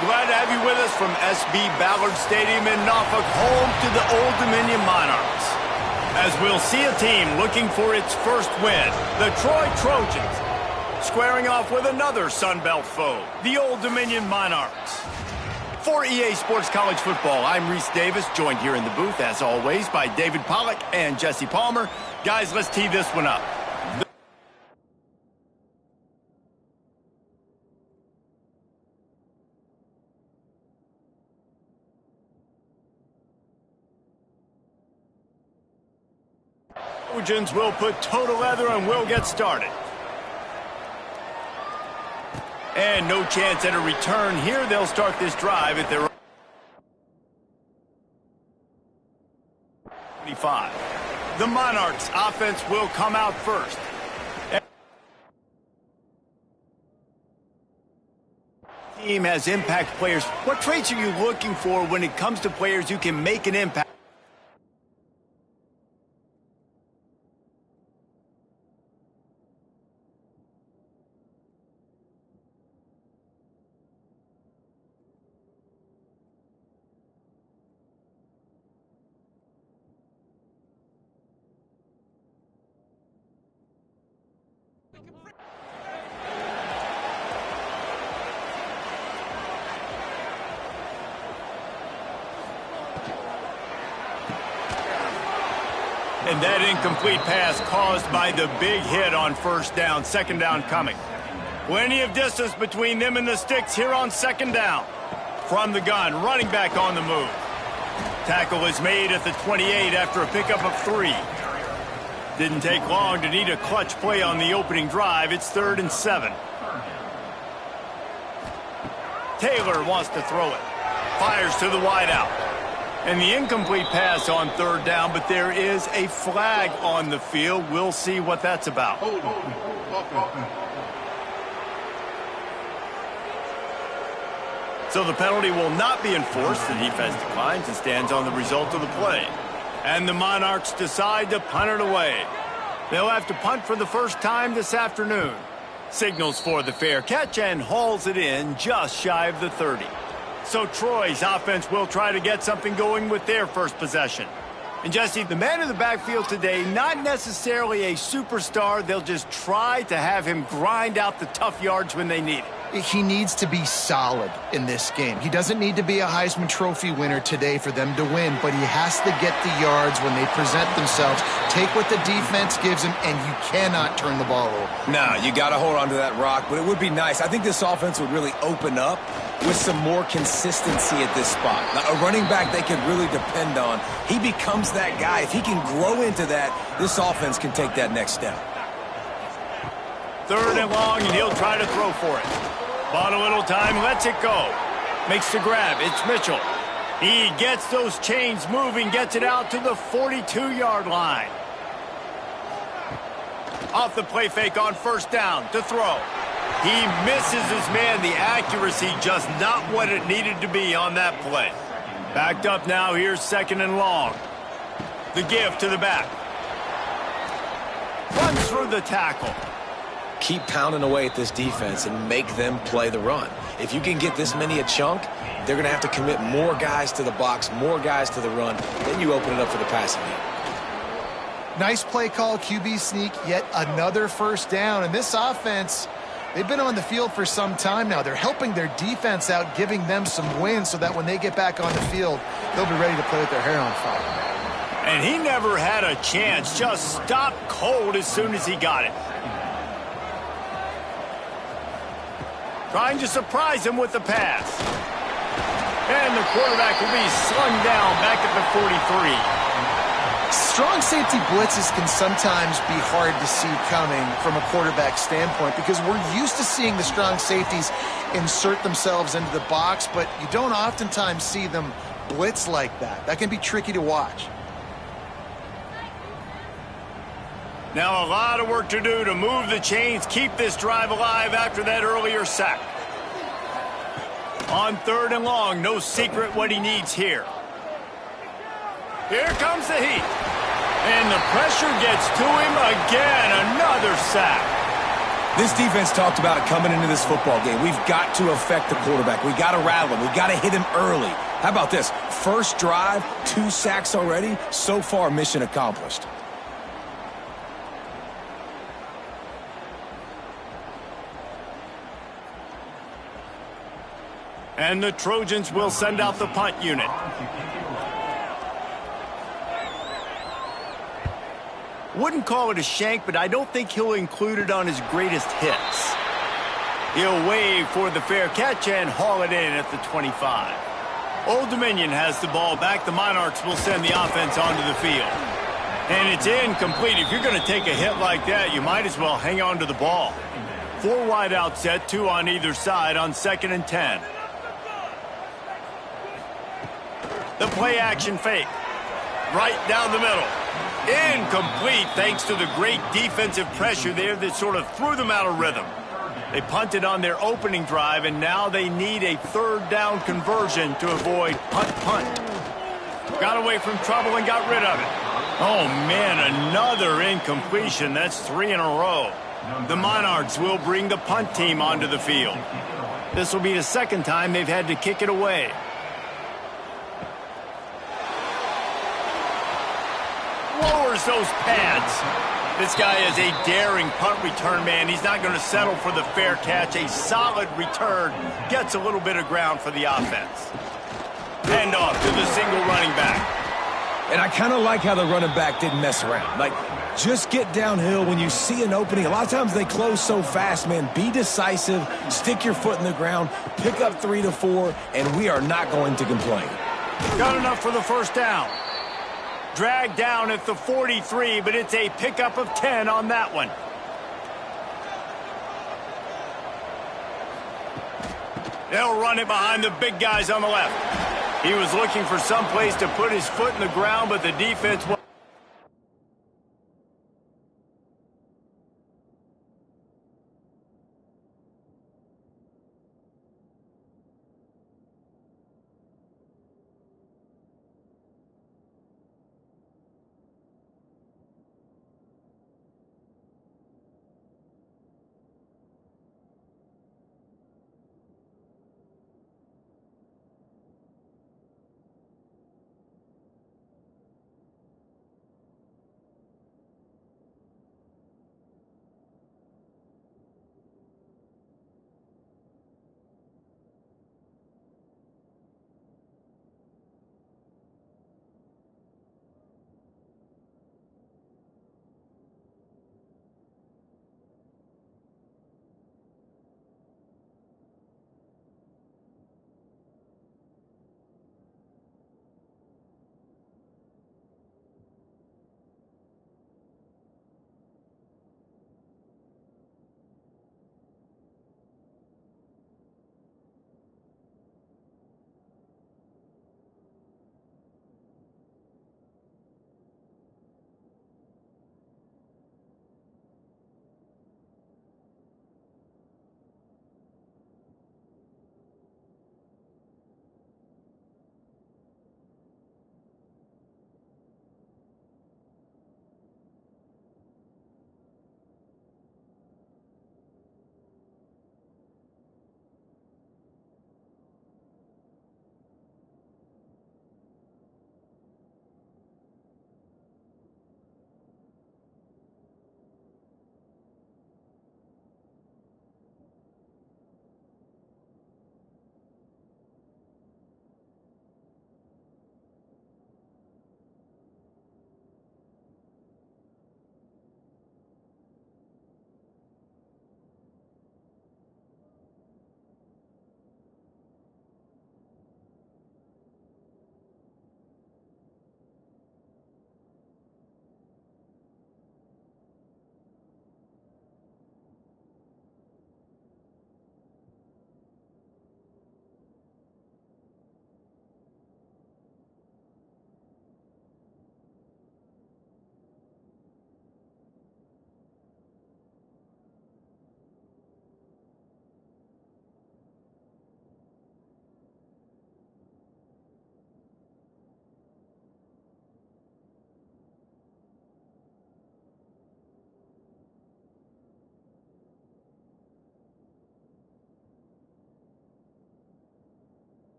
Glad to have you with us from SB Ballard Stadium in Norfolk, home to the Old Dominion Monarchs. As we'll see a team looking for its first win, the Troy Trojans, squaring off with another Sun Belt foe, the Old Dominion Monarchs. For EA Sports College Football, I'm Reese Davis, joined here in the booth, as always, by David Pollack and Jesse Palmer. Guys, let's tee this one up. Trojans will put total leather and we'll get started. And no chance at a return here. They'll start this drive at their 25. The Monarchs offense will come out first. Team has impact players. What traits are you looking for when it comes to players who can make an impact? And that incomplete pass caused by the big hit on first down. Second down coming. Plenty of distance between them and the sticks here on second down. From the gun, running back on the move. Tackle is made at the 28 after a pickup of 3. Didn't take long to need a clutch play on the opening drive. It's 3rd and 7. Taylor wants to throw it. Fires to the wideout. And the incomplete pass on third down, but there is a flag on the field. We'll see what that's about. So the penalty will not be enforced. The defense declines and stands on the result of the play. And the Monarchs decide to punt it away. They'll have to punt for the first time this afternoon. Signals for the fair catch and hauls it in just shy of the 30. So Troy's offense will try to get something going with their first possession. And Jesse, the man in the backfield today, not necessarily a superstar. They'll just try to have him grind out the tough yards when they need it. He needs to be solid in this game. He doesn't need to be a Heisman Trophy winner today for them to win, but he has to get the yards when they present themselves. Take what the defense gives him, and you cannot turn the ball over. No, you got to hold on to that rock, but it would be nice. I think this offense would really open up with some more consistency at this spot. Now, a running back they can really depend on. He becomes that guy. If he can grow into that, this offense can take that next step. 3rd and long, and he'll try to throw for it. Bought a little time, lets it go. Makes the grab, it's Mitchell. He gets those chains moving, gets it out to the 42-yard line. Off the play fake on first down to throw. He misses his man. The accuracy just not what it needed to be on that play. Backed up now, here's 2nd and long. The give to the back. Runs through the tackle. Keep pounding away at this defense and make them play the run. If you can get this many a chunk, they're going to have to commit more guys to the box, more guys to the run. Then you open it up for the passing game. Nice play call, QB sneak, yet another first down. And this offense, they've been on the field for some time now. They're helping their defense out, giving them some wins so that when they get back on the field, they'll be ready to play with their hair on fire. And he never had a chance, just stopped cold as soon as he got it. Trying to surprise him with the pass. And the quarterback will be slung down back at the 43. Strong safety blitzes can sometimes be hard to see coming from a quarterback standpoint because we're used to seeing the strong safeties insert themselves into the box, but you don't oftentimes see them blitz like that. That can be tricky to watch. Now a lot of work to do to move the chains, keep this drive alive after that earlier sack. On 3rd and long, no secret what he needs here. Here comes the heat. And the pressure gets to him again. Another sack. This defense talked about it coming into this football game. We've got to affect the quarterback. We've got to rattle him. We've got to hit him early. How about this? First drive, 2 sacks already. So far, mission accomplished. And the Trojans will send out the punt unit. Wouldn't call it a shank, but I don't think he'll include it on his greatest hits. He'll wave for the fair catch and haul it in at the 25. Old Dominion has the ball back. The Monarchs will send the offense onto the field. And it's incomplete. If you're going to take a hit like that, you might as well hang on to the ball. 4 wide out set, 2 on either side on 2nd and 10. The play action fake. Right down the middle. Incomplete thanks to the great defensive pressure there that sort of threw them out of rhythm. They punted on their opening drive, and now they need a 3rd down conversion to avoid punt. Got away from trouble and got rid of it. Oh, man, another incompletion. That's 3 in a row. The Monarchs will bring the punt team onto the field. This will be the 2nd time they've had to kick it away. Lowers those pads. This guy is a daring punt return man. He's not going to settle for the fair catch. A solid return. Gets a little bit of ground for the offense. Hand off to the single running back. And I kind of like how the running back didn't mess around. Like, just get downhill when you see an opening. A lot of times they close so fast, man. Be decisive. Stick your foot in the ground. Pick up 3 to 4, and we are not going to complain. Got enough for the 1st down. Dragged down at the 43, but it's a pickup of 10 on that one. They'll run it behind the big guys on the left. He was looking for some place to put his foot in the ground, but the defense was...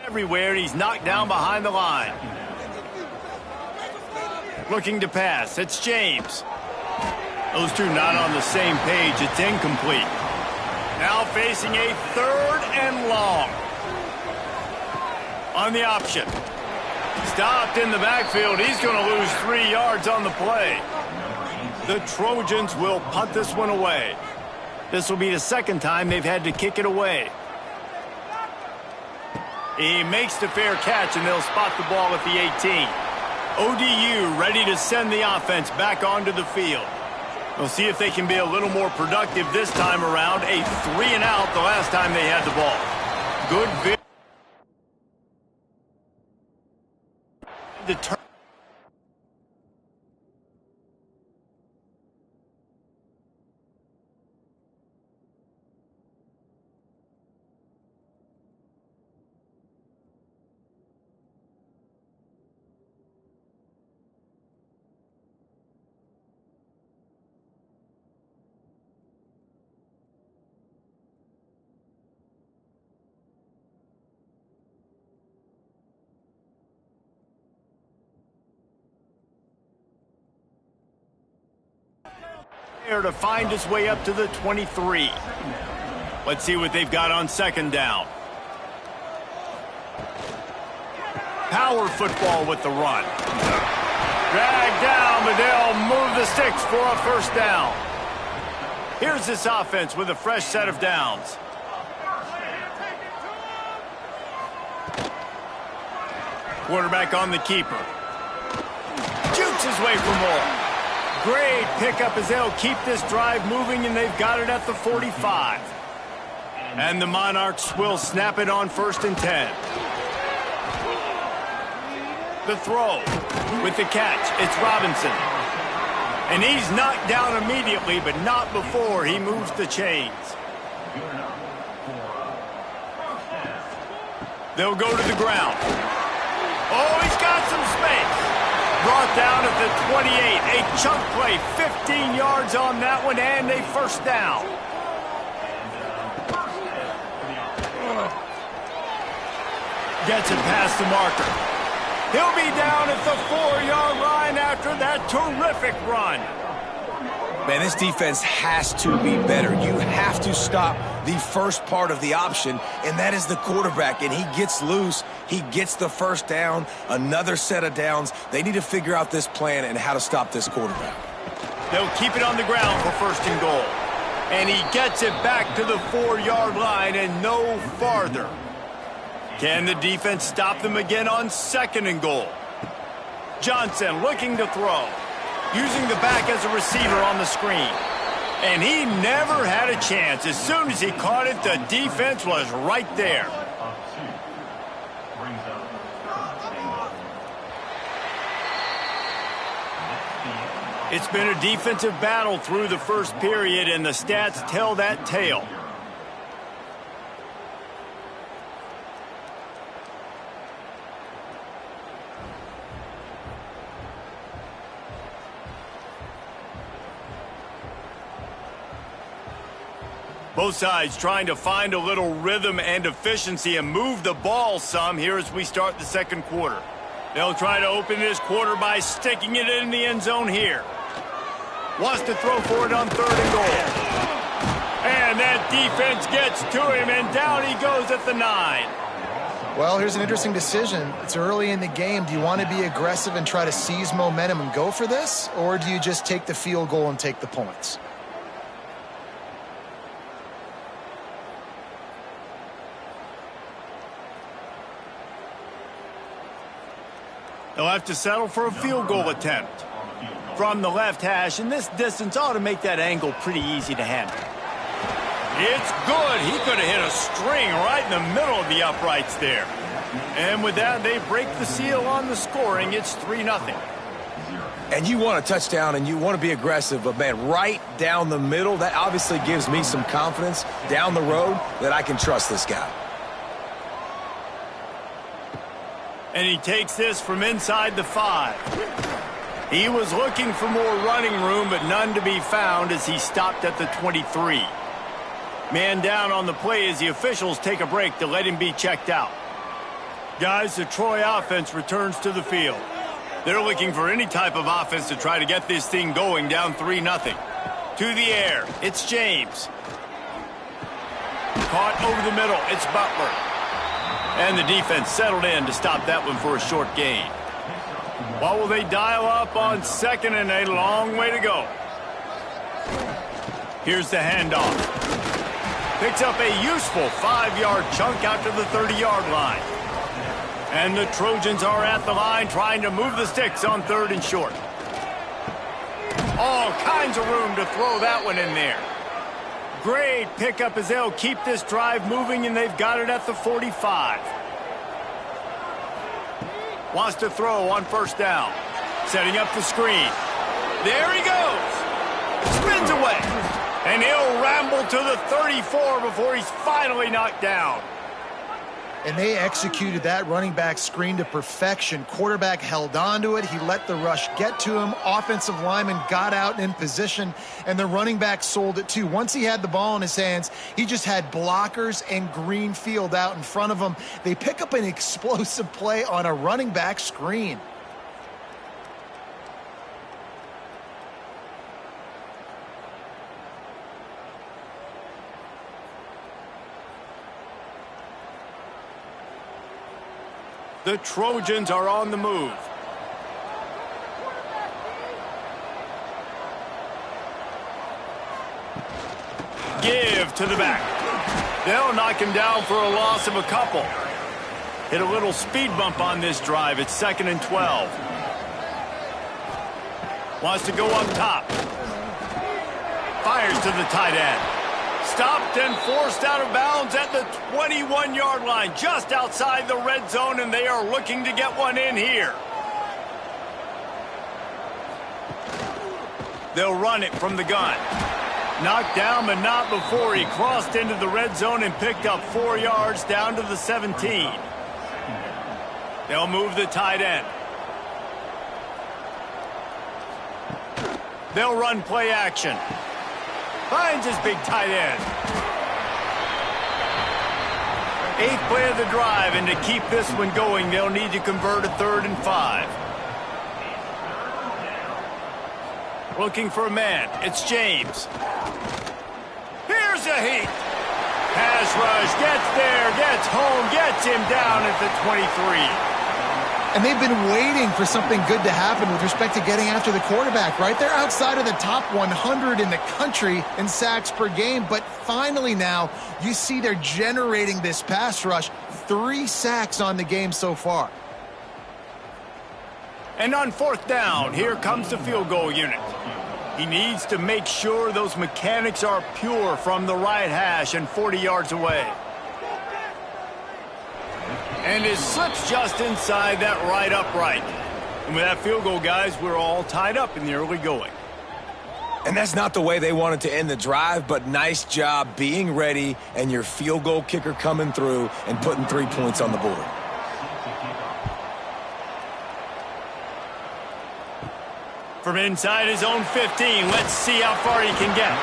everywhere, and he's knocked down behind the line. Looking to pass. It's James. Those two not on the same page. It's incomplete. Now facing a 3rd and long. On the option. Stopped in the backfield. He's going to lose 3 yards on the play. The Trojans will punt this one away. This will be the 2nd time they've had to kick it away. He makes the fair catch, and they'll spot the ball at the 18. ODU ready to send the offense back onto the field. We'll see if they can be a little more productive this time around. A 3-and-out the last time they had the ball. Good vision. To find his way up to the 23. Let's see what they've got on 2nd down. Power football with the run. Drag down, but they'll move the sticks for a 1st down. Here's this offense with a fresh set of downs. Quarterback on the keeper. Jukes his way for more. Great pickup as they'll keep this drive moving, and they've got it at the 45. And the Monarchs will snap it on 1st and 10. The throw with the catch. It's Robinson. And he's knocked down immediately, but not before he moves the chains. They'll go to the ground. Oh, he's got some space. Brought down at the 28. A chunk play, 15 yards on that one, and a 1st down. Gets it past the marker. He'll be down at the 4-yard line after that terrific run. Man, this defense has to be better. You have to stop the first part of the option, and that is the quarterback. And he gets loose. He gets the 1st down, another set of downs. They need to figure out this plan and how to stop this quarterback. They'll keep it on the ground for 1st and goal. And he gets it back to the 4-yard line and no farther. Can the defense stop them again on 2nd and goal? Johnson looking to throw. Using the back as a receiver on the screen. And he never had a chance. As soon as he caught it, the defense was right there. It's been a defensive battle through the 1st period, and the stats tell that tale. Both sides trying to find a little rhythm and efficiency and move the ball some here as we start the 2nd quarter. They'll try to open this quarter by sticking it in the end zone here. Wants to throw for it on 3rd and goal. And that defense gets to him, and down he goes at the 9. Well, here's an interesting decision. It's early in the game. Do you want to be aggressive and try to seize momentum and go for this? Or do you just take the field goal and take the points? They'll have to settle for a field goal attempt. From the left hash, and this distance ought to make that angle pretty easy to handle. It's good. He could have hit a string right in the middle of the uprights there. And with that, they break the seal on the scoring. It's 3-0. And you want a touchdown, and you want to be aggressive, but, man, right down the middle, that obviously gives me some confidence down the road that I can trust this guy. And he takes this from inside the 5. He was looking for more running room, but none to be found as he stopped at the 23. Man down on the play as the officials take a break to let him be checked out. Guys, the Troy offense returns to the field. They're looking for any type of offense to try to get this thing going down 3-0. To the air, it's James. Caught over the middle, it's Butler. And the defense settled in to stop that one for a short gain. What will they dial up on 2nd and a long way to go? Here's the handoff. Picks up a useful 5-yard chunk out to the 30-yard line. And the Trojans are at the line trying to move the sticks on 3rd and short. All kinds of room to throw that one in there. Great pickup as they'll keep this drive moving, and they've got it at the 45. Wants to throw on 1st down. Setting up the screen. There he goes. Spins away. And he'll ramble to the 34 before he's finally knocked down. And they executed that running back screen to perfection. Quarterback held on to it. He let the rush get to him. Offensive lineman got out in position, and the running back sold it too. Once he had the ball in his hands, he just had blockers and green field out in front of him. They pick up an explosive play on a running back screen. The Trojans are on the move. Give to the back. They'll knock him down for a loss of a couple. Hit a little speed bump on this drive. It's 2nd and 12. Wants to go up top. Fires to the tight end. Stopped and forced out of bounds at the 21-yard line, just outside the red zone, and they are looking to get one in here. They'll run it from the gun. Knocked down, but not before he crossed into the red zone and picked up 4 yards down to the 17. They'll move the tight end. They'll run play action. Finds his big tight end. 8th play of the drive, and to keep this one going, they'll need to convert a 3rd and 5. Looking for a man. It's James. Here's a heat. Pass rush, gets there, gets home, gets him down at the 23. And they've been waiting for something good to happen with respect to getting after the quarterback, right? They're outside of the top 100 in the country in sacks per game, but finally now you see they're generating this pass rush. 3 sacks on the game so far. And on 4th down, here comes the field goal unit. He needs to make sure those mechanics are pure from the right hash and 40 yards away. And it slips just inside that right upright. And with that field goal, guys, we're all tied up in the early going. And that's not the way they wanted to end the drive, but nice job being ready and your field goal kicker coming through and putting 3 points on the board. From inside his own 15, let's see how far he can get.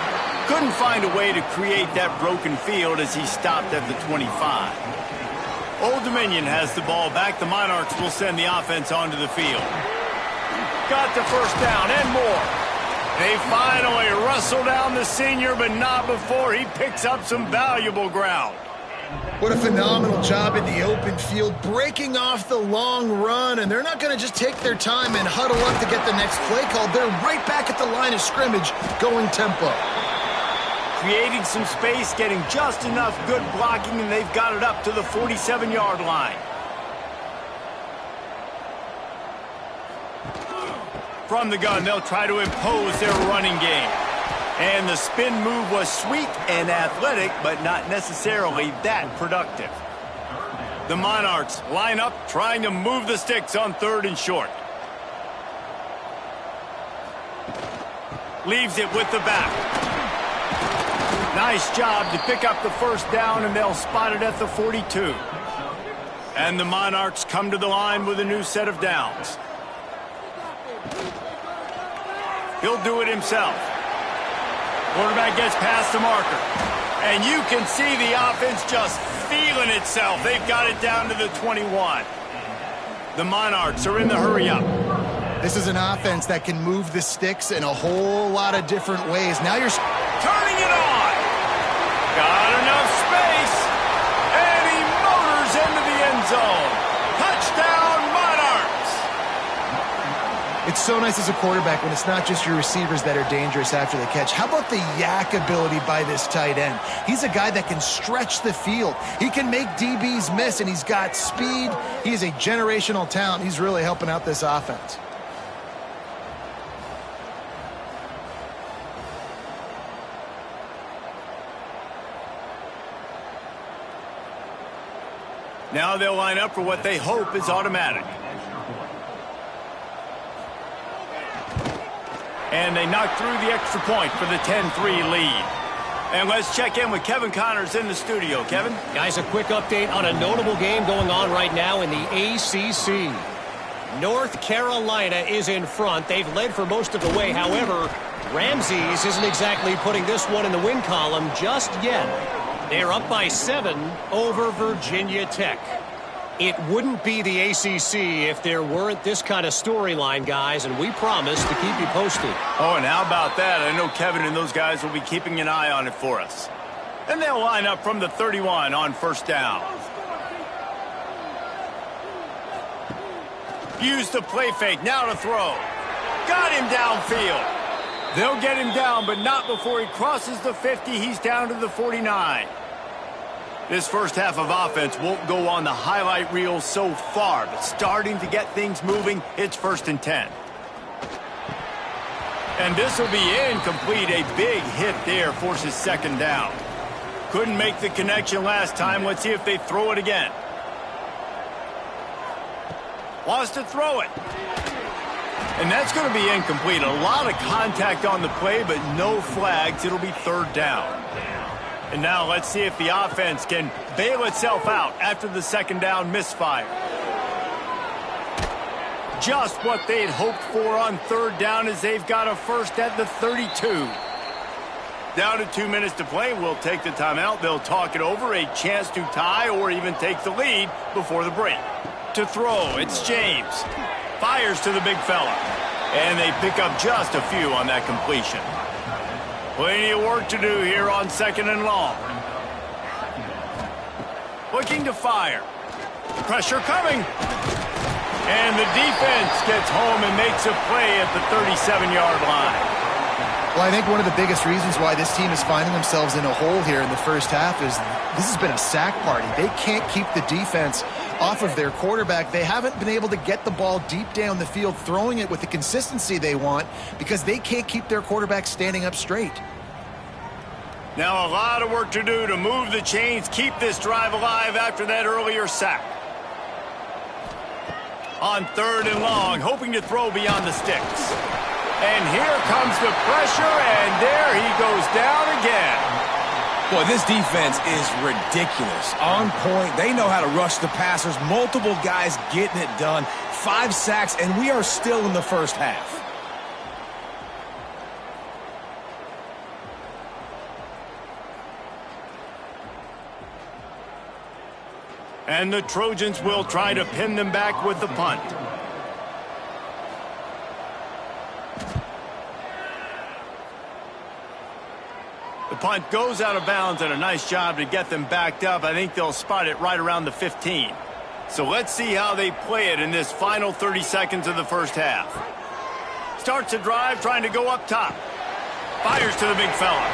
Couldn't find a way to create that broken field as he stopped at the 25. Old Dominion has the ball back. The Monarchs will send the offense onto the field. Got the 1st down and more. They finally wrestle down the senior, but not before he picks up some valuable ground. What a phenomenal job in the open field, breaking off the long run, and they're not going to just take their time and huddle up to get the next play called. They're right back at the line of scrimmage, going tempo. Creating some space, getting just enough good blocking, and they've got it up to the 47-yard line. From the gun, they'll try to impose their running game. And the spin move was sweet and athletic, but not necessarily that productive. The Monarchs line up, trying to move the sticks on 3rd and short. Leaves it with the back. Nice job to pick up the 1st down, and they'll spot it at the 42. And the Monarchs come to the line with a new set of downs. He'll do it himself. Quarterback gets past the marker. And you can see the offense just feeling itself. They've got it down to the 21. The Monarchs are in the hurry-up. This is an offense that can move the sticks in a whole lot of different ways. Now you're turning it on. Got enough space. And he motors into the end zone. Touchdown, Monarchs. It's so nice as a quarterback when it's not just your receivers that are dangerous after the catch. How about the yak ability by this tight end? He's a guy that can stretch the field. He can make DBs miss, and he's got speed. He is a generational talent. He's really helping out this offense. Now they'll line up for what they hope is automatic. And they knock through the extra point for the 10-3 lead. And let's check in with Kevin Connors in the studio. Kevin? Guys, a quick update on a notable game going on right now in the ACC. North Carolina is in front. They've led for most of the way. However, Ramses isn't exactly putting this one in the win column just yet. They're up by 7 over Virginia Tech. It wouldn't be the ACC if there weren't this kind of storyline, guys, and we promise to keep you posted. Oh, and how about that? I know Kevin and those guys will be keeping an eye on it for us. And they'll line up from the 31 on first down. Use the play fake, now to throw. Got him downfield. They'll get him down, but not before he crosses the 50. He's down to the 49. This first half of offense won't go on the highlight reel so far, but starting to get things moving, it's 1st and 10. And this will be incomplete. A big hit there forces 2nd down. Couldn't make the connection last time. Let's see if they throw it again. Wants to throw it. And that's going to be incomplete. A lot of contact on the play, but no flags. It'll be 3rd down. And now let's see if the offense can bail itself out after the 2nd down misfire. Just what they'd hoped for on 3rd down as they've got a first at the 32. Down to 2 minutes to play. We'll take the timeout. They'll talk it over. A chance to tie or even take the lead before the break. To throw, it's James. Fires to the big fella. And they pick up just a few on that completion. Plenty of work to do here on 2nd and long. Looking to fire. Pressure coming. And the defense gets home and makes a play at the 37-yard line. Well, I think one of the biggest reasons why this team is finding themselves in a hole here in the first half is this has been a sack party. They can't keep the defense off of their quarterback. They haven't been able to get the ball deep down the field, throwing it with the consistency they want because they can't keep their quarterback standing up straight. Now a lot of work to do to move the chains, keep this drive alive after that earlier sack. On 3rd and long, hoping to throw beyond the sticks. And here comes the pressure, and there he goes down again. Boy, this defense is ridiculous. On point. They know how to rush the passers. Multiple guys getting it done. 5 sacks, and we are still in the first half. And the Trojans will try to pin them back with the punt. The punt goes out of bounds, and a nice job to get them backed up. I think they'll spot it right around the 15. So let's see how they play it in this final 30 seconds of the first half. Starts a drive trying to go up top. Fires to the big fella.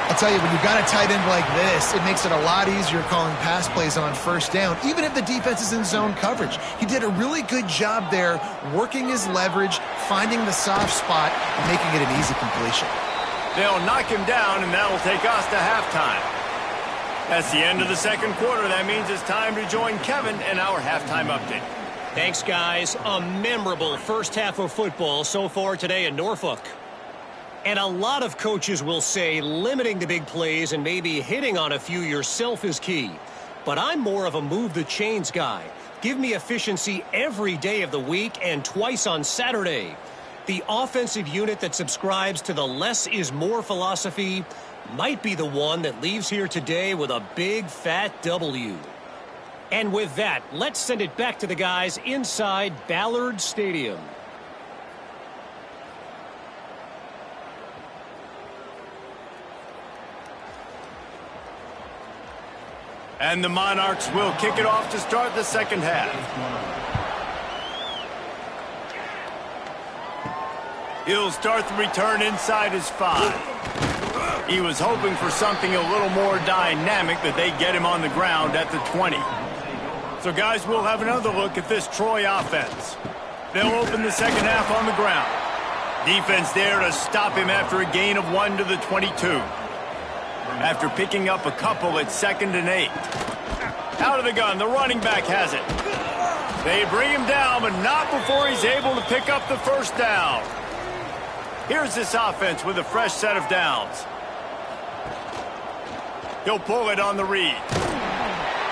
I'll tell you, when you've got a tight end like this, it makes it a lot easier calling pass plays on 1st down, even if the defense is in zone coverage. He did a really good job there, working his leverage, finding the soft spot, and making it an easy completion. They'll knock him down, and that will take us to halftime. That's the end of the 2nd quarter. That means it's time to join Kevin in our halftime update. Thanks, guys. A memorable first half of football so far today in Norfolk. And a lot of coaches will say limiting the big plays and maybe hitting on a few yourself is key. But I'm more of a move the chains guy. Give me efficiency every day of the week and twice on Saturday. The offensive unit that subscribes to the less is more philosophy might be the one that leaves here today with a big fat W. And with that, let's send it back to the guys inside Ballard Stadium. And the Monarchs will kick it off to start the second half. He'll start the return inside his 5. He was hoping for something a little more dynamic, that they get him on the ground at the 20. So, guys, we'll have another look at this Troy offense. They'll open the second half on the ground. Defense there to stop him after a gain of 1 to the 22. After picking up a couple at 2nd and 8. Out of the gun, the running back has it. They bring him down, but not before he's able to pick up the first down. Here's this offense with a fresh set of downs. He'll pull it on the read.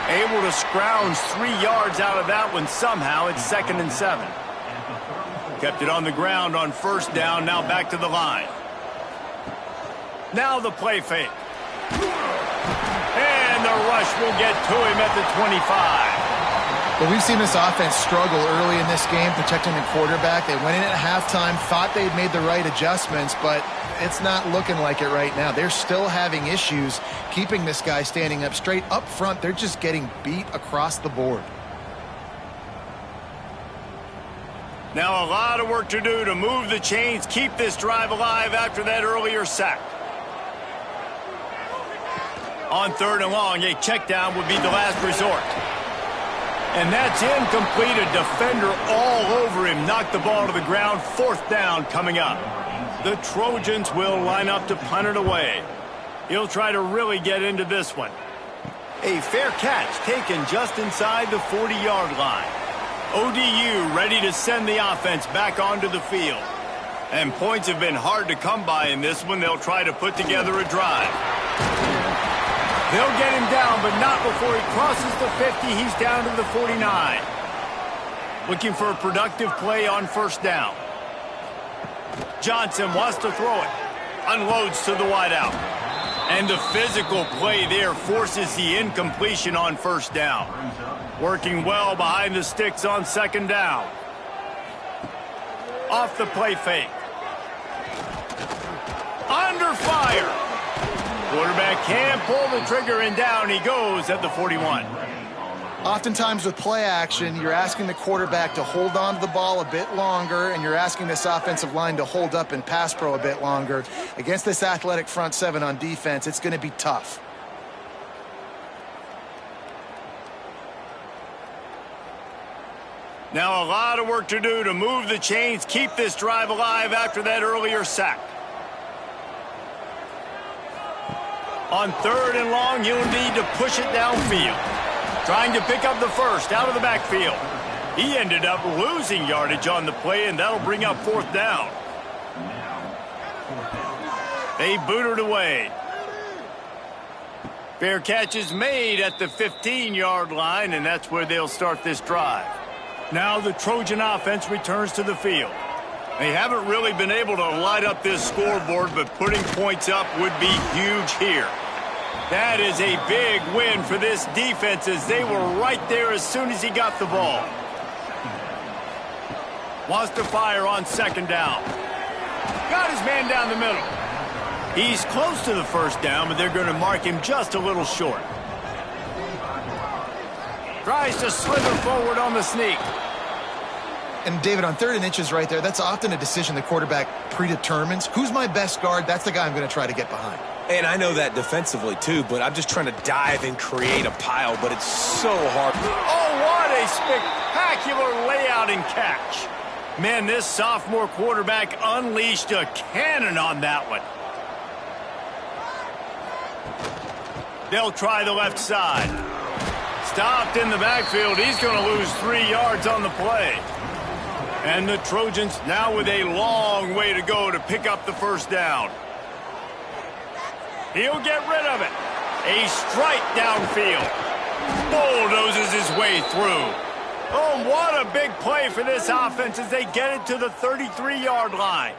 Able to scrounge 3 yards out of that one somehow. It's 2nd and 7. Kept it on the ground on first down, now back to the line. Now the play fake. And the rush will get to him at the 25. Well, we've seen this offense struggle early in this game protecting the quarterback. They went in at halftime, thought they'd made the right adjustments, but it's not looking like it right now. They're still having issues keeping this guy standing up straight. Up front, they're just getting beat across the board. Now a lot of work to do to move the chains, keep this drive alive after that earlier sack. On 3rd and long, a check down would be the last resort. And that's incomplete. A defender all over him. Knocked the ball to the ground. 4th down coming up. The Trojans will line up to punt it away. He'll try to really get into this one. A fair catch taken just inside the 40-yard line. ODU ready to send the offense back onto the field. And points have been hard to come by in this one. They'll try to put together a drive. They'll get him down, but not before he crosses the 50. He's down to the 49. Looking for a productive play on first down. Johnson wants to throw it. Unloads to the wideout. And the physical play there forces the incompletion on first down. Working well behind the sticks on 2nd down. Off the play fake. Under fire. Quarterback can pull the trigger, and down he goes at the 41. Oftentimes with play action, you're asking the quarterback to hold on to the ball a bit longer, and you're asking this offensive line to hold up in pass pro a bit longer. Against this athletic front 7 on defense, it's going to be tough. Now a lot of work to do to move the chains, keep this drive alive after that earlier sack. On 3rd and long, he'll need to push it downfield. Trying to pick up the first out of the backfield. He ended up losing yardage on the play, and that'll bring up 4th down. They boot it away. Fair catch is made at the 15-yard line, and that's where they'll start this drive. Now the Trojan offense returns to the field. They haven't really been able to light up this scoreboard, but putting points up would be huge here. That is a big win for this defense, as they were right there as soon as he got the ball. Wants to fire on 2nd down. Got his man down the middle. He's close to the first down, but they're going to mark him just a little short. Tries to slither forward on the sneak. And, David, on 3rd and inches right there, that's often a decision the quarterback predetermines. Who's my best guard? That's the guy I'm going to try to get behind. And I know that defensively, too, but I'm just trying to dive and create a pile, but it's so hard. Oh, what a spectacular layout and catch. Man, this sophomore quarterback unleashed a cannon on that one. They'll try the left side. Stopped in the backfield. He's going to lose 3 yards on the play. And the Trojans now with a long way to go to pick up the first down. He'll get rid of it. A strike downfield. Bulldozes his way through. Oh, what a big play for this offense as they get it to the 33-yard line.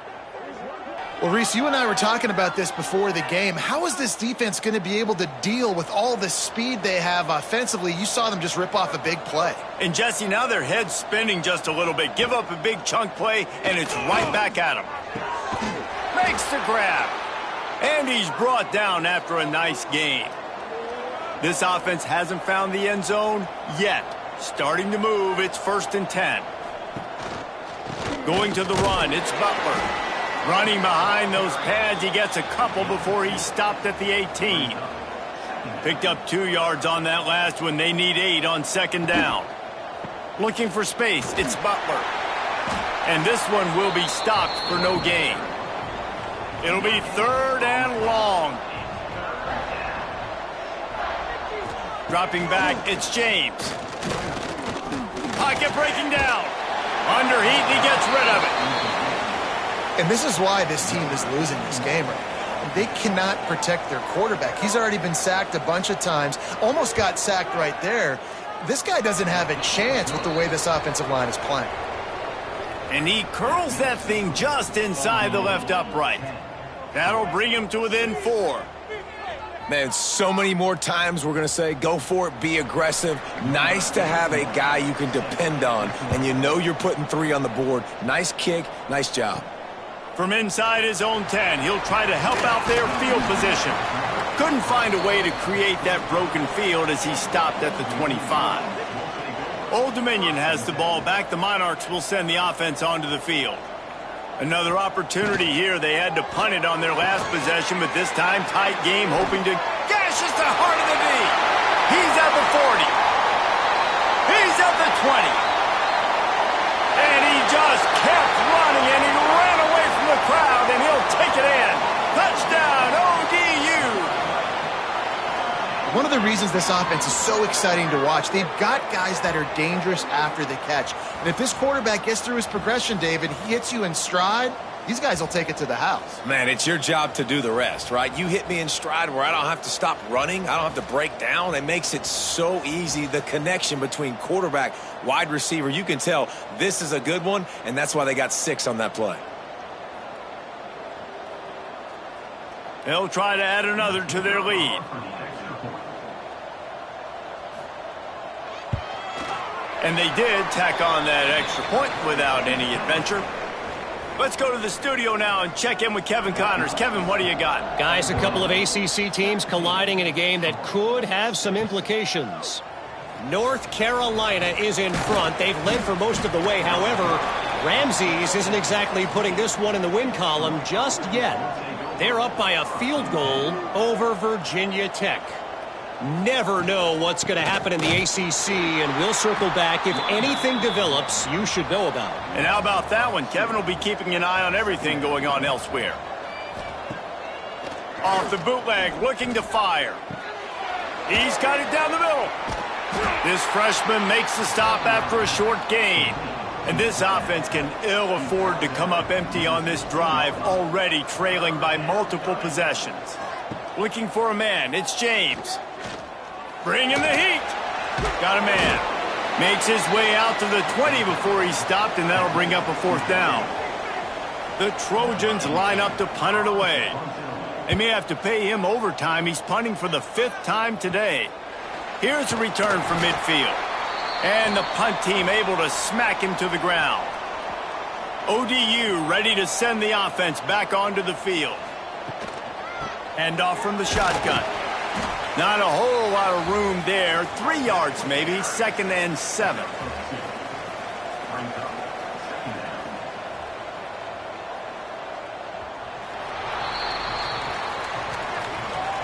Well, Reese, you and I were talking about this before the game. How is this defense going to be able to deal with all the speed they have offensively? You saw them just rip off a big play. And, Jesse, now their head's spinning just a little bit. Give up a big chunk play, and it's right back at him. Makes the grab. And he's brought down after a nice gain. This offense hasn't found the end zone yet. Starting to move, it's 1st and 10. Going to the run, it's Butler. Running behind those pads, he gets a couple before he stopped at the 18. Picked up 2 yards on that last one. They need 8 on 2nd down. Looking for space, it's Butler. And this one will be stopped for no gain. It'll be 3rd and long. Dropping back, it's James. Pocket breaking down. Under heat, he gets rid of it. And this is why this team is losing this game right now. They cannot protect their quarterback. He's already been sacked a bunch of times, almost got sacked right there. This guy doesn't have a chance with the way this offensive line is playing. And he curls that thing just inside the left upright. That'll bring him to within 4. Man, so many more times we're going to say, go for it, be aggressive. Nice to have a guy you can depend on, and you know you're putting 3 on the board. Nice kick, nice job. From inside his own 10, he'll try to help out their field position. Couldn't find a way to create that broken field as he stopped at the 25. Old Dominion has the ball back. The Monarchs will send the offense onto the field. Another opportunity here. They had to punt it on their last possession, but this time tight game, hoping to gash just the heart of the V. He's at the 40. He's at the 20. And he just kept running, and he ran away from the crowd, and he'll take it in. Touchdown, ODU. One of the reasons this offense is so exciting to watch, they've got guys that are dangerous after the catch. And if this quarterback gets through his progression, David, he hits you in stride, these guys will take it to the house. Man, it's your job to do the rest, right? You hit me in stride where I don't have to stop running. I don't have to break down. It makes it so easy. The connection between quarterback, wide receiver, you can tell this is a good one, and that's why they got 6 on that play. They'll try to add another to their lead. And they did tack on that extra point without any adventure. Let's go to the studio now and check in with Kevin Connors. Kevin, what do you got? Guys, a couple of ACC teams colliding in a game that could have some implications. North Carolina is in front. They've led for most of the way. However, Ramses isn't exactly putting this one in the win column just yet. They're up by a field goal over Virginia Tech. Never know what's going to happen in the ACC, and we'll circle back if anything develops you should know about. And how about that one? Kevin will be keeping an eye on everything going on elsewhere. Off the bootleg, looking to fire. He's got it down the middle. This freshman makes the stop after a short gain. And this offense can ill afford to come up empty on this drive, already trailing by multiple possessions. Looking for a man, it's James. Bringing the heat. Got a man. Makes his way out to the 20 before he's stopped, and that'll bring up a 4th down. The Trojans line up to punt it away. They may have to pay him overtime. He's punting for the 5th time today. Here's a return from midfield. And the punt team able to smack him to the ground. ODU ready to send the offense back onto the field. Hand off from the shotgun. Not a whole lot of room there. 3 yards maybe. 2nd and 7.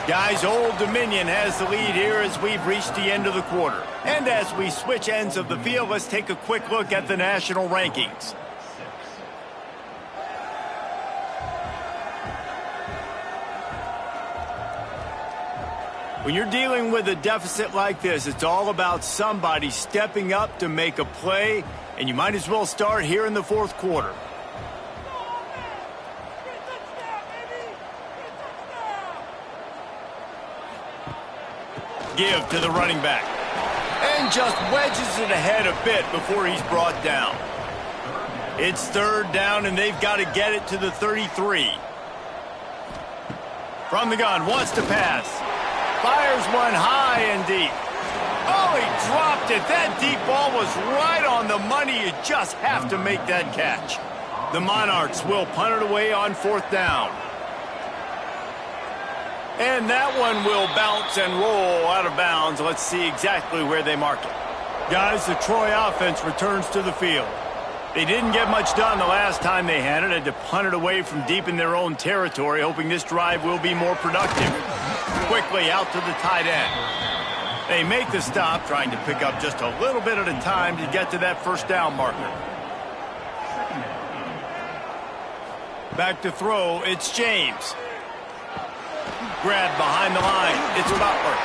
Guys, Old Dominion has the lead here as we've reached the end of the quarter. And as we switch ends of the field, let's take a quick look at the national rankings. When you're dealing with a deficit like this, it's all about somebody stepping up to make a play, and you might as well start here in the 4th quarter. Give to the running back. And just wedges it ahead a bit before he's brought down. It's 3rd down, and they've got to get it to the 33. From the gun, wants to pass. Fires one high and deep. Oh, he dropped it. That deep ball was right on the money. You just have to make that catch. The Monarchs will punt it away on 4th down. And that one will bounce and roll out of bounds. Let's see exactly where they mark it. Guys, the Troy offense returns to the field. They didn't get much done the last time they had it. Had to punt it away from deep in their own territory, hoping this drive will be more productive. Quickly out to the tight end. They make the stop, trying to pick up just a little bit at a time to get to that 1st down marker. Back to throw, it's James. Grabbed behind the line, it's Butler.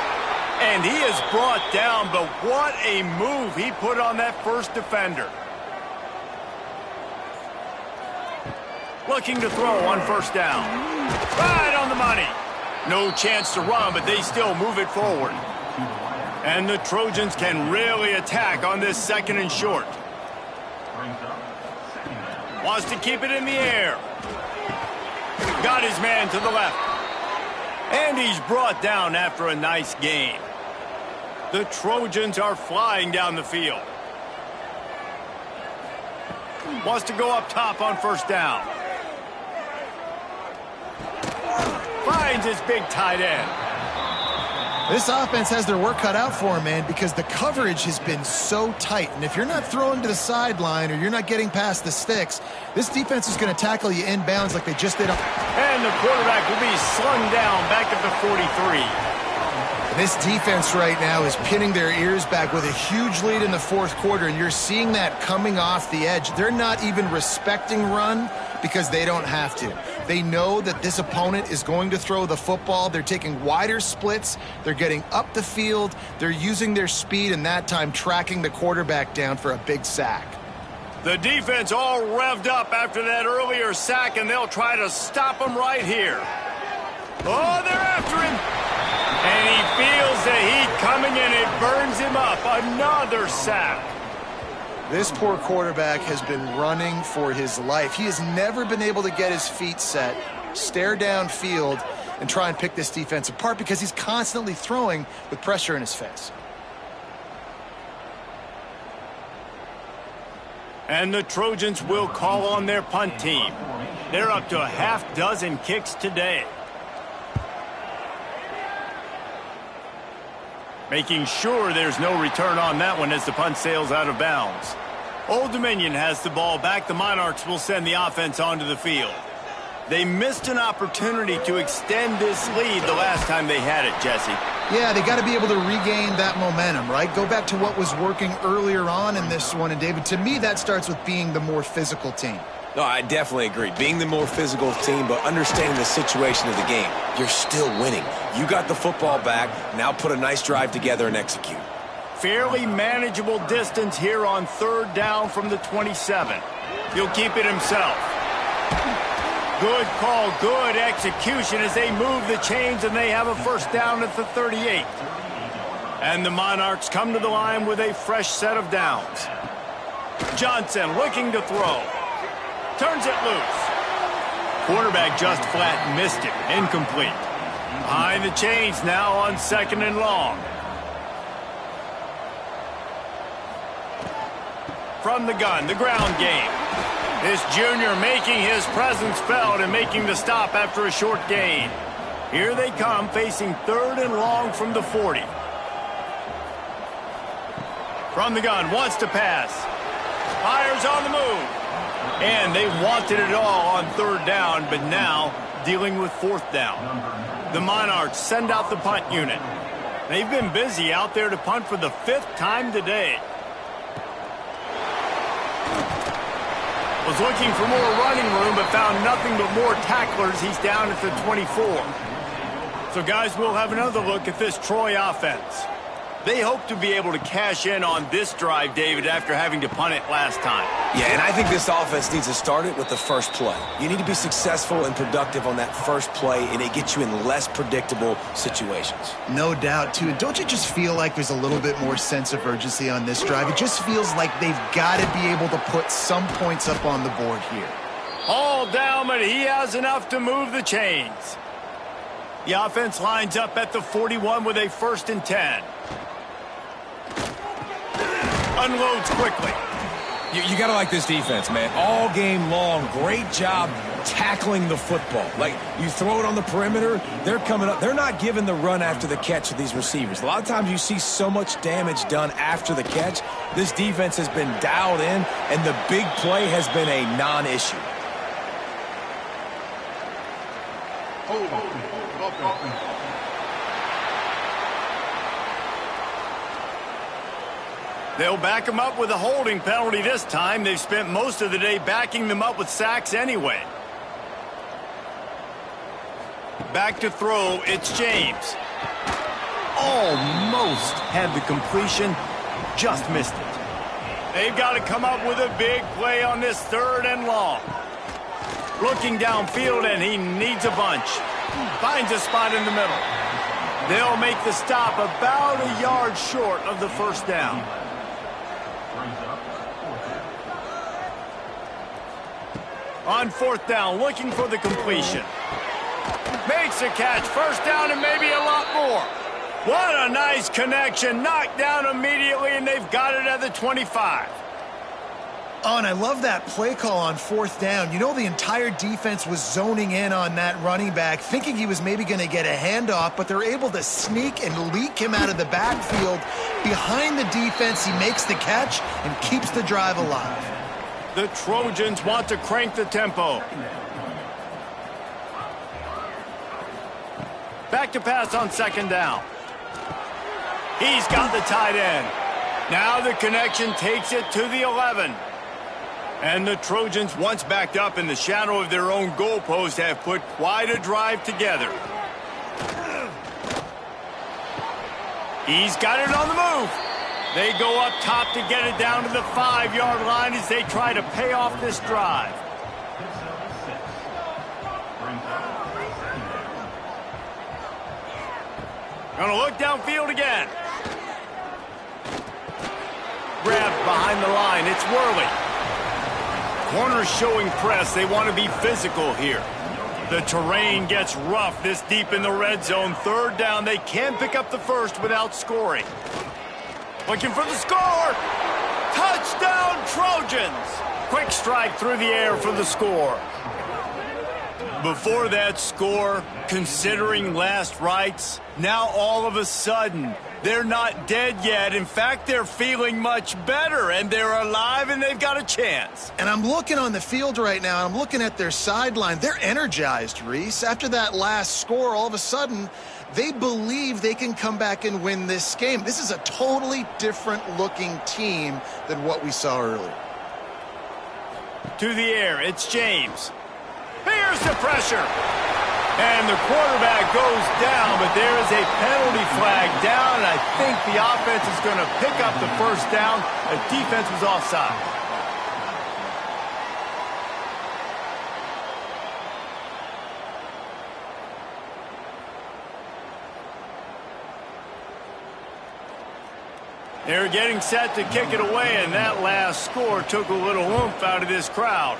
And he is brought down, but what a move he put on that first defender. Looking to throw on 1st down. Right on the money. No chance to run, but they still move it forward. And the Trojans can really attack on this 2nd and short. Wants to keep it in the air. Got his man to the left. And he's brought down after a nice gain. The Trojans are flying down the field. Wants to go up top on 1st down. Finds his big tight end. This offense has their work cut out for them, man, because the coverage has been so tight. And if you're not throwing to the sideline or you're not getting past the sticks, this defense is going to tackle you inbounds like they just did. And the quarterback will be slung down back at the 43. This defense right now is pinning their ears back with a huge lead in the 4th quarter, and you're seeing that coming off the edge. They're not even respecting run because they don't have to. They know that this opponent is going to throw the football. They're taking wider splits. They're getting up the field. They're using their speed, and that time tracking the quarterback down for a big sack. The defense all revved up after that earlier sack, and they'll try to stop him right here. Oh, they're after him. And he feels the heat coming, and it burns him up. Another sack. This poor quarterback has been running for his life. He has never been able to get his feet set, stare downfield, and try and pick this defense apart because he's constantly throwing with pressure in his face. And the Trojans will call on their punt team. They're up to a half-dozen kicks today. Making sure there's no return on that one as the punt sails out of bounds. Old Dominion has the ball back. The Monarchs will send the offense onto the field. They missed an opportunity to extend this lead the last time they had it, Jesse. Yeah, they got to be able to regain that momentum, right? Go back to what was working earlier on in this one. And, David, to me, that starts with being the more physical team. No, I definitely agree. Being the more physical team, but understanding the situation of the game. You're still winning. You got the football back. Now put a nice drive together and execute. Fairly manageable distance here on 3rd down from the 27. He'll keep it himself. Good call, good execution as they move the chains, and they have a 1st down at the 38. And the Monarchs come to the line with a fresh set of downs. Johnson looking to throw. Turns it loose. Quarterback just flat missed it. Incomplete. Behind the chains now on 2nd and long. From the gun, the ground game. This junior making his presence felt and making the stop after a short gain. Here they come, facing 3rd and long from the 40. From the gun, wants to pass. Fires on the move. And they wanted it all on 3rd down, but now dealing with 4th down. The Monarchs send out the punt unit. They've been busy out there to punt for the 5th time today. Was looking for more running room, but found nothing but more tacklers. He's down at the 24. So, guys, we'll have another look at this Troy offense. They hope to be able to cash in on this drive, David, after having to punt it last time. Yeah, and I think this offense needs to start it with the first play. You need to be successful and productive on that first play, and it gets you in less predictable situations. No doubt, too. Don't you just feel like there's a little bit more sense of urgency on this drive? It just feels like they've got to be able to put some points up on the board here. All down, but he has enough to move the chains. The offense lines up at the 41 with a 1st and 10. Unloads quickly. You got to like this defense, man. All game long, great job tackling the football. Like, you throw it on the perimeter, they're coming up. They're not giving the run after the catch to these receivers. A lot of times you see so much damage done after the catch. This defense has been dialed in, and the big play has been a non-issue. They'll back him up with a holding penalty this time. They've spent most of the day backing them up with sacks anyway. Back to throw, it's James. Almost had the completion, just missed it. They've got to come up with a big play on this 3rd and long. Looking downfield, and he needs a bunch. Finds a spot in the middle. They'll make the stop about a yard short of the 1st down. On 4th down, looking for the completion. Makes a catch, 1st down, and maybe a lot more. What a nice connection. Knocked down immediately, and they've got it at the 25. Oh, and I love that play call on 4th down. You know, the entire defense was zoning in on that running back, thinking he was maybe going to get a handoff, but they're able to sneak and leak him out of the backfield. Behind the defense, he makes the catch and keeps the drive alive. The Trojans want to crank the tempo. Back to pass on 2nd down. He's got the tight end. Now the connection takes it to the 11. And the Trojans, once backed up in the shadow of their own goalpost, have put quite a drive together. He's got it on the move. They go up top to get it down to the 5-yard line as they try to pay off this drive. Gonna look downfield again. Grabbed behind the line. It's Worley. Corners showing press. They want to be physical here. The terrain gets rough this deep in the red zone. 3rd down. They can pick up the 1st without scoring. Looking for the score. Touchdown, Trojans. Quick strike through the air for the score. Before that score, considering last rites, now all of a sudden, they're not dead yet. In fact, they're feeling much better, and they're alive, and they've got a chance. And I'm looking on the field right now, and I'm looking at their sideline. They're energized, Reese. After that last score, all of a sudden, they believe they can come back and win this game. This is a totally different-looking team than what we saw earlier. To the air, it's James. Here's the pressure. And the quarterback goes down, but there is a penalty flag down, and I think the offense is going to pick up the 1st down. The defense was offside. They're getting set to kick it away, and that last score took a little oomph out of this crowd.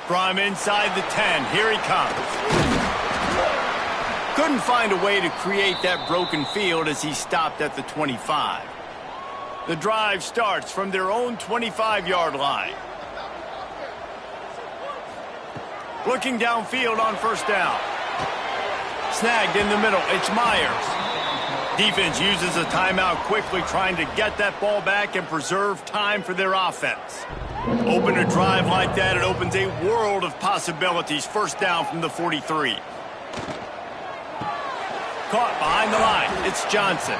From inside the 10, here he comes. Couldn't find a way to create that broken field as he stopped at the 25. The drive starts from their own 25-yard line. Looking downfield on 1st down. Snagged in the middle, it's Myers. Defense uses a timeout quickly, trying to get that ball back and preserve time for their offense. Open a drive like that, it opens a world of possibilities. 1st down from the 43. Caught behind the line. It's Johnson.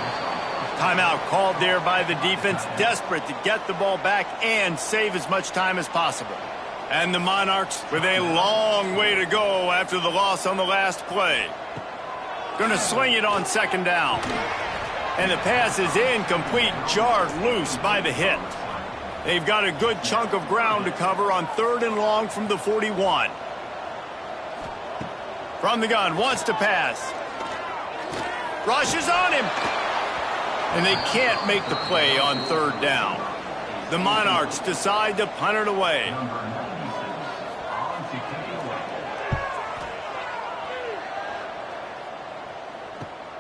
Timeout called there by the defense, desperate to get the ball back and save as much time as possible. And the Monarchs with a long way to go after the loss on the last play. Going to sling it on 2nd down. And the pass is incomplete, jarred loose by the hit. They've got a good chunk of ground to cover on 3rd and long from the 41. From the gun, wants to pass. Rushes on him. And they can't make the play on 3rd down. The Monarchs decide to punt it away.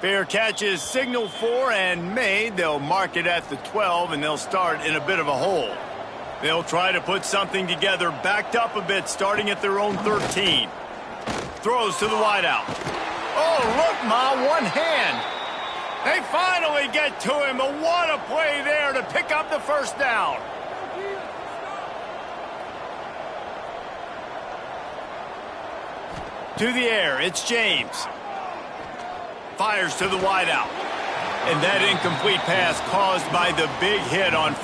Fair catch is signaled for and made. They'll mark it at the 12, and they'll start in a bit of a hole. They'll try to put something together, backed up a bit, starting at their own 13. Throws to the wideout. Oh, look, Ma, one hand. They finally get to him, but what a play there to pick up the first down. To the air, it's James. Fires to the wideout. And that incomplete pass caused by the big hit on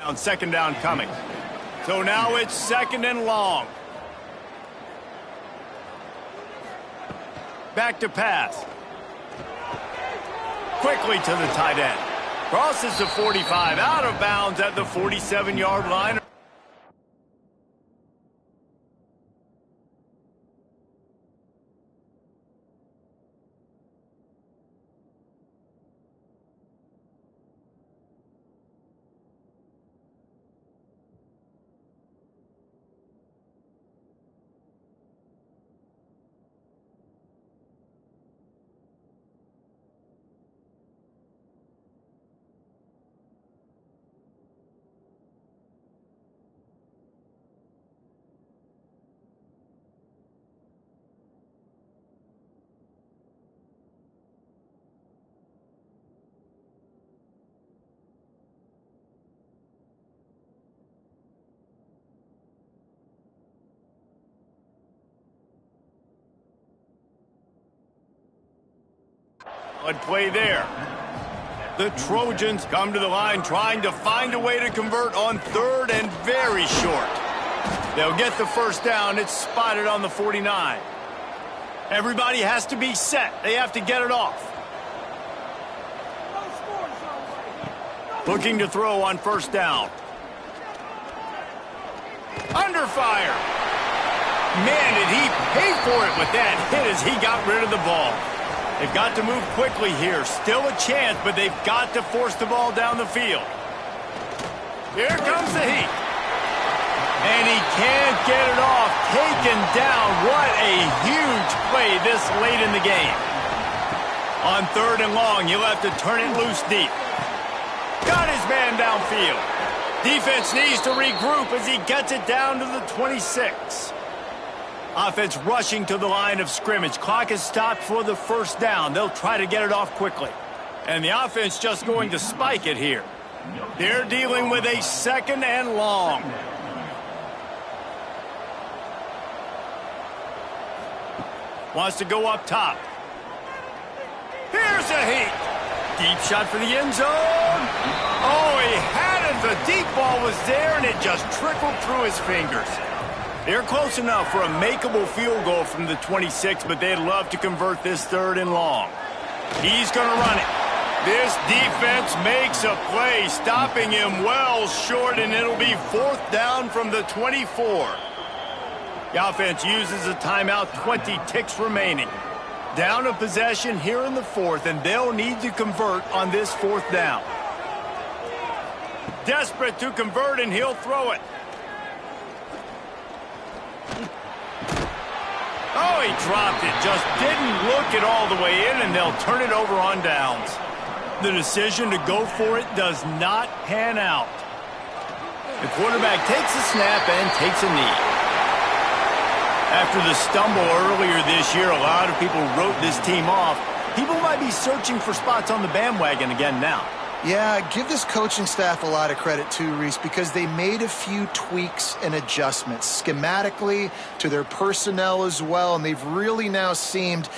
On second down coming. So now it's second and long. Back to pass. Quickly to the tight end. Crosses the 45, out of bounds at the 47-yard line. Good play there. The Trojans come to the line trying to find a way to convert on third and very short. They'll get the first down. It's spotted on the 49. Everybody has to be set. They have to get it off. Looking to throw on first down. Under fire. Man, did he pay for it with that hit as he got rid of the ball. They've got to move quickly here. Still a chance, but they've got to force the ball down the field. Here comes the heat. And he can't get it off. Taken down. What a huge play this late in the game. On third and long, he'll have to turn it loose deep. Got his man downfield. Defense needs to regroup as he gets it down to the 26. Offense rushing to the line of scrimmage. Clock is stopped for the first down. They'll try to get it off quickly. And the offense just going to spike it here. They're dealing with a second and long. Wants to go up top. Here's a heat. Deep shot for the end zone. Oh, he had it. The deep ball was there, and it just trickled through his fingers. They're close enough for a makeable field goal from the 26, but they'd love to convert this third and long. He's going to run it. This defense makes a play, stopping him well short, and it'll be fourth down from the 24. The offense uses a timeout, 20 ticks remaining. Down a possession here in the fourth, and they'll need to convert on this fourth down. Desperate to convert, and he'll throw it. Oh, he dropped it. Just didn't look it all the way in, and they'll turn it over on downs. The decision to go for it does not pan out. The quarterback takes a snap and takes a knee. After the stumble earlier this year, a lot of people wrote this team off. People might be searching for spots on the bandwagon again now. Yeah, give this coaching staff a lot of credit too, Reese, because they made a few tweaks and adjustments schematically to their personnel as well, and they've really now seemed